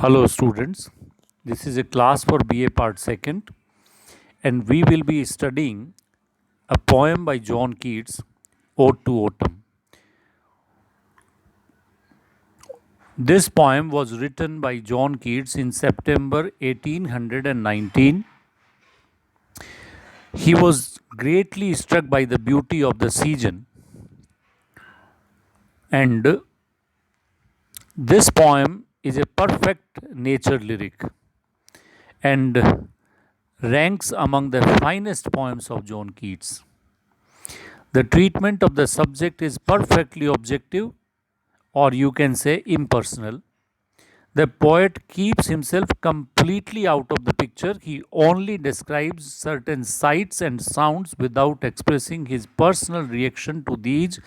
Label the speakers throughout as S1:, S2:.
S1: Hello students, this is a class for BA Part 2nd and we will be studying a poem by John Keats, Ode to Autumn. This poem was written by John Keats in September 1819. He was greatly struck by the beauty of the season, and this poem is a perfect nature lyric and ranks among the finest poems of John Keats. The treatment of the subject is perfectly objective, or you can say impersonal. The poet keeps himself completely out of the picture. He only describes certain sights and sounds without expressing his personal reaction to these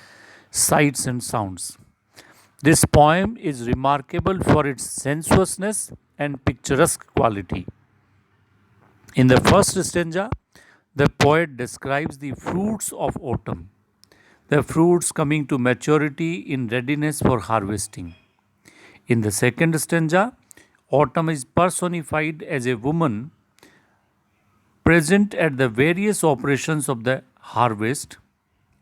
S1: sights and sounds. This poem is remarkable for its sensuousness and picturesque quality. In the first stanza, the poet describes the fruits of autumn, the fruits coming to maturity in readiness for harvesting. In the second stanza, autumn is personified as a woman present at the various operations of the harvest,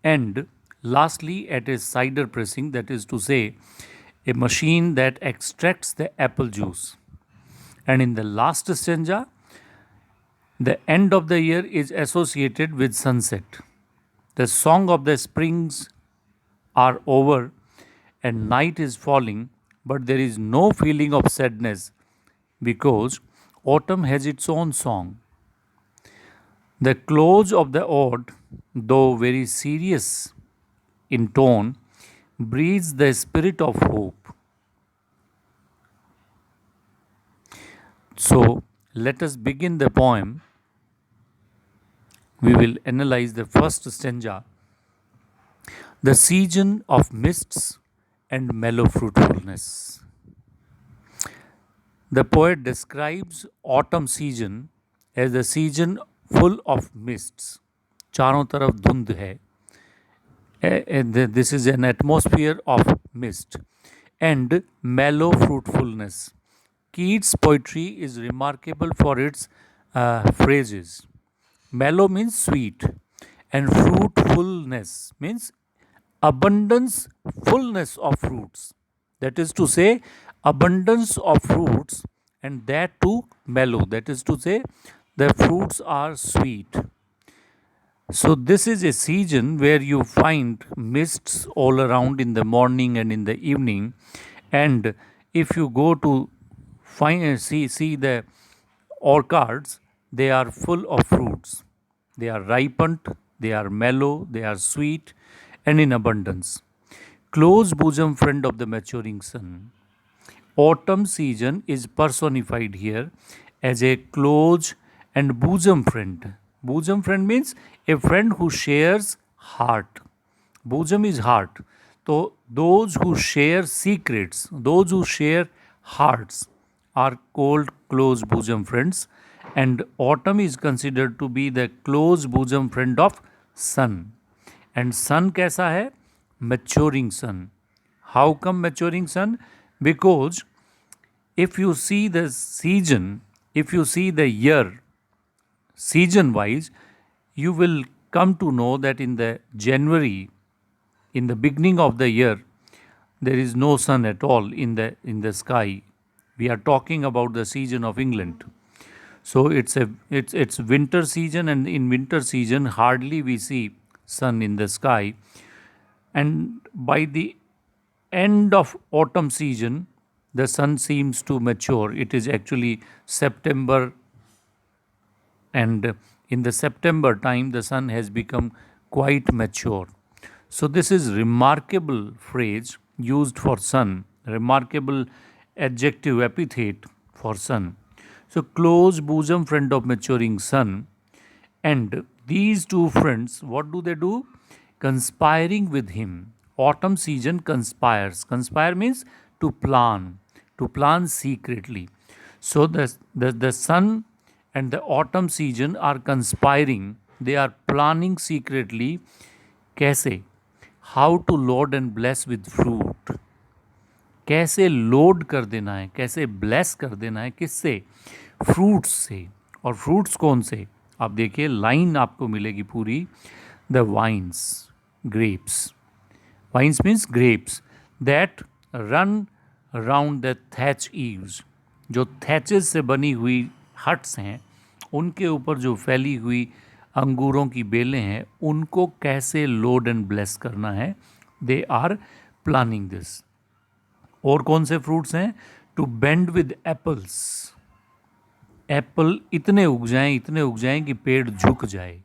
S1: and lastly at a cider pressing, that is to say, a machine that extracts the apple juice. And in the last stanza, the end of the year is associated with sunset. The song of the springs are over and night is falling, but there is no feeling of sadness because autumn has its own song. The close of the ode, though very serious in tone, breathes the spirit of hope. So, let us begin the poem. We will analyze the first stanza. The season of mists and mellow fruitfulness. The poet describes autumn season as the season full of mists. चारों तरफ धुंध है. This is an atmosphere of mist and mellow fruitfulness. Keats' poetry is remarkable for its phrases. Mellow means sweet, and fruitfulness means abundance, fullness of fruits. That is to say, abundance of fruits, and that too mellow. That is to say, the fruits are sweet. So, this is a season where you find mists all around in the morning and in the evening. And if you go to see the orchards, they are full of fruits. They are ripened, they are mellow, they are sweet, and in abundance. Close bosom friend of the maturing sun. Autumn season is personified here as a close and bosom friend. Bosom friend means a friend who shares heart. Bosom is heart. So those who share secrets, those who share hearts are called close bosom friends, and autumn is considered to be the close bosom friend of sun. And sun कैसा है? Maturing sun. How come maturing sun? Because if you see the season, if you see the year season wise, you will come to know that in the January, in the beginning of the year, there is no sun at all in the sky. We are talking about the season of England. So it's winter season, and in winter season hardly we see sun in the sky. And by the end of autumn season, the sun seems to mature. It is actually September, and in the September time the sun has become quite mature. So this is remarkable phrase used for sun, remarkable adjective epithet for sun. So close bosom friend of maturing sun, and these two friends, what do? Conspiring with him. Autumn season conspires. Conspire means to plan secretly. So the sun and the autumn season are conspiring. They are planning secretly. कैसे? How to load and bless with fruit. कैसे load कर देना है, कैसे bless कर देना है, किससे? फ्रूट्स से। और फ्रूट्स कौन से? आप देखिए लाइन आपको मिलेगी पूरी, the vines, grapes. Vines means grapes that run around the thatch eaves. जो थैचेस से बनी हुई हट्स हैं, उनके ऊपर जो फैली हुई अंगूरों की बेलें हैं, उनको कैसे लोड एंड ब्लेस करना है, दे आर प्लानिंग दिस। और कौन से फ्रूट्स हैं? To bend with apples. Apple इतने उग जाएं, इतने उग जाएं कि पेड़ झुक जाए।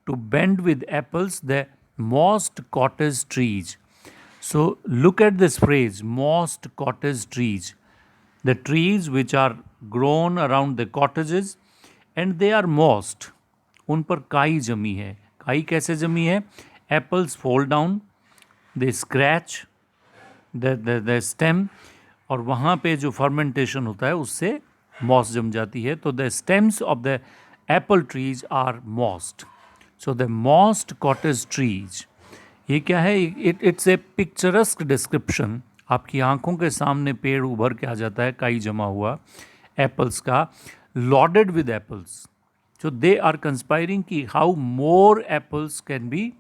S1: To bend with apples the mossed cottage trees. So look at this phrase, mossed cottage trees, the trees which are grown around the cottages and they are moist. उन पर काई जमी है। काई कैसे जमी है? Apples fall down, they scratch the stem, और वहाँ पे जो फर्मेंटेशन होता है उससे मॉस जम जाती है। तो the stems of the apple trees are mossed. So the mossed cottage trees, ये क्या है? It's a picturesque description. आपकी आंखों के सामने पेड़ उभर के आ जाता है काई जमा हुआ एप्पल्स का, loaded with apples. So they are conspiring कि how more apples can be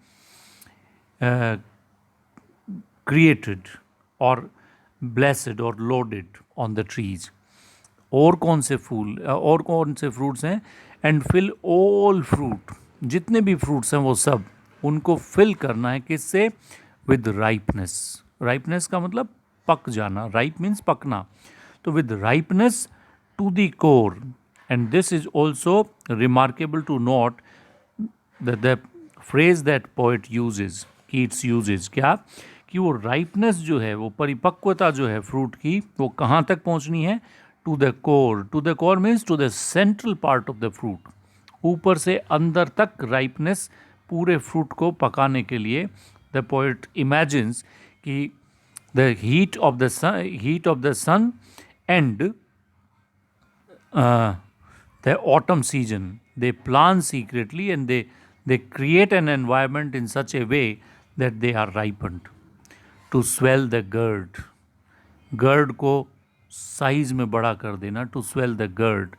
S1: created और ब्लेसड और लोडेड ऑन द ट्रीज। और कौन से फूल और कौन से फ्रूट्स हैं? एंड फिल ऑल फ्रूट, जितने भी फ्रूट्स हैं वो सब, उनको फिल करना है किससे? विद राइपनेस। राइपनेस का मतलब पक जाना, राइप मीन्स पकना। तो with ripeness to the core. And this is also remarkable to note the phrase that poet uses, Keats uses, क्या? कि वो राइपनेस जो है, वो परिपक्वता जो है फ्रूट की, वो कहाँ तक पहुँचनी है? To the core. To the core means to the central part of the fruit. ऊपर से अंदर तक राइपनेस पूरे फ्रूट को पकाने के लिए द पोएट इमेजिन्स कि the heat of the sun and the autumn season, they plan secretly and they create an environment in such a way that they are ripened to swell the gird. Gird को size में बड़ा कर देना, to swell the gird,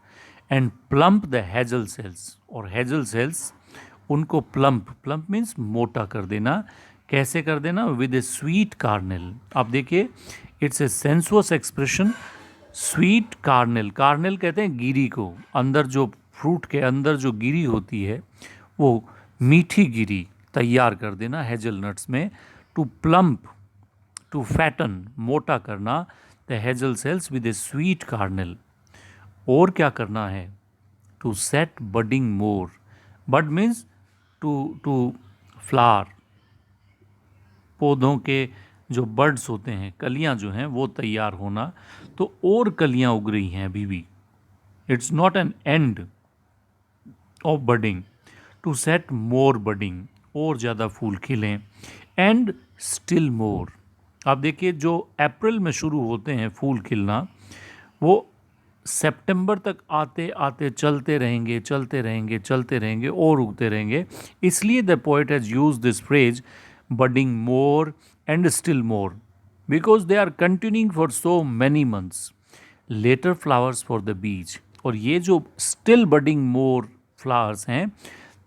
S1: and plump the hazel shells. और hazel shells उनको plump means मोटा कर देना। कैसे कर देना? With a sweet kernel. आप देखिए, it's a sensuous expression, sweet kernel. Kernel कहते हैं गिरी को, अंदर जो फ्रूट के अंदर जो गिरी होती है, वो मीठी गिरी तैयार कर देना हेजल नट्स में। टू प्लम्प, टू फैटन, मोटा करना the hazel shells with a sweet kernel. और क्या करना है? To set budding more. Bud means to flower, पौधों के जो बर्ड्स होते हैं, कलियां जो हैं, वो तैयार होना। तो और कलियां उग रही हैं अभी भी। It's not an end of budding. To set more budding, और ज़्यादा फूल खिलें। एंड स्टिल मोर। आप देखिए, जो अप्रैल में शुरू होते हैं फूल खिलना, वो सितंबर तक आते आते चलते रहेंगे, चलते रहेंगे, चलते रहेंगे और उगते रहेंगे। इसलिए the poet has use this phrase, budding more and still more, because they are continuing for so many months. Later flowers for the bees. और ये जो स्टिल बडिंग मोर फ्लावर्स हैं,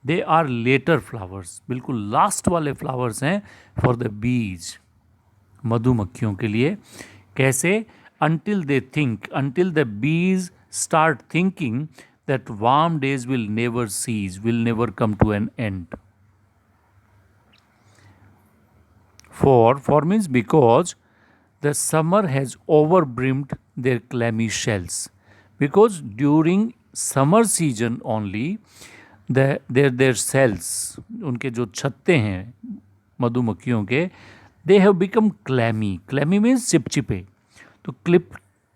S1: दे आर लेटर फ्लावर्स, बिल्कुल last वाले flowers हैं for the bees, मधुमक्खियों के लिए। कैसे? until they think, until the bees start thinking that warm days will never cease, will never come to an end. For means because the summer has overbrimmed their clammy shells. Because during summer season only, their cells, उनके जो छत्ते हैं मधुमक्खियों के, they have become clammy. Clammy means चिपचिपे। तो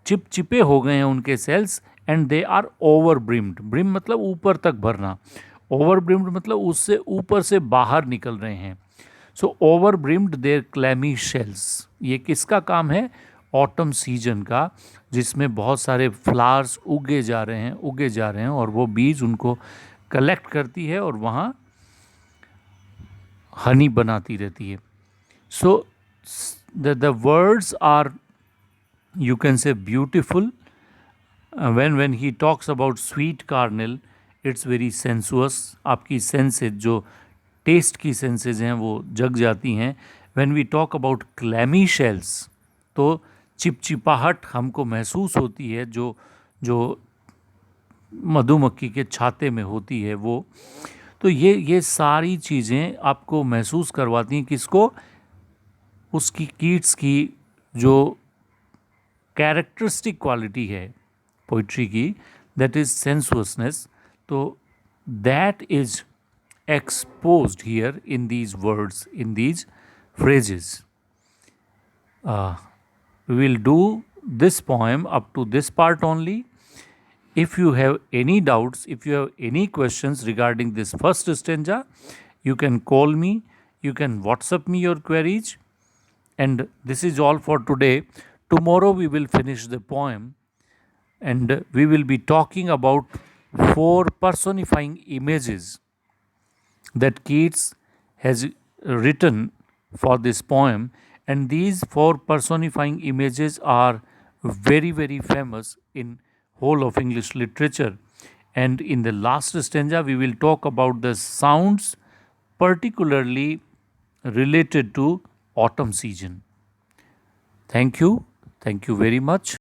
S1: चिपचिपे हो गए हैं उनके cells. And they are over brimmed. Brim मतलब ऊपर तक भरना, ओवर ब्रिम्ड मतलब उससे ऊपर से बाहर निकल रहे हैं। So over brimmed their clammy shells. ये किसका काम है? ऑटम सीजन का, जिसमें बहुत सारे फ्लावर्स उगे जा रहे हैं और वो बीज उनको कलेक्ट करती है और वहाँ हनी बनाती रहती है। So the words are You can say beautiful. When he talks about sweet carnel, it's very sensuous. आपकी senses जो टेस्ट की सेंसेस हैं वो जग जाती हैं. When we talk about clammy shells, तो चिपचिपाहट हमको महसूस होती है जो जो मधुमक्खी के छाते में होती है वो. तो ये सारी चीज़ें आपको महसूस करवाती हैं किसको, उसकी कीट्स की जो कैरेक्टरिस्टिक क्वालिटी है पोइट्री की, दैट इज सेंसुअसनेस. तो that is exposed here in these words, in these phrases. We will do this poem up to this part only. If you have any doubts, if you have any questions regarding this first stanza, you can call me, you can WhatsApp me your queries. And this is all for today. Tomorrow we will finish the poem and we will be talking about 4 personifying images that Keats has written for this poem, and these 4 personifying images are very famous in whole of English literature. And in the last stanza we will talk about the sounds particularly related to autumn season. Thank you very much.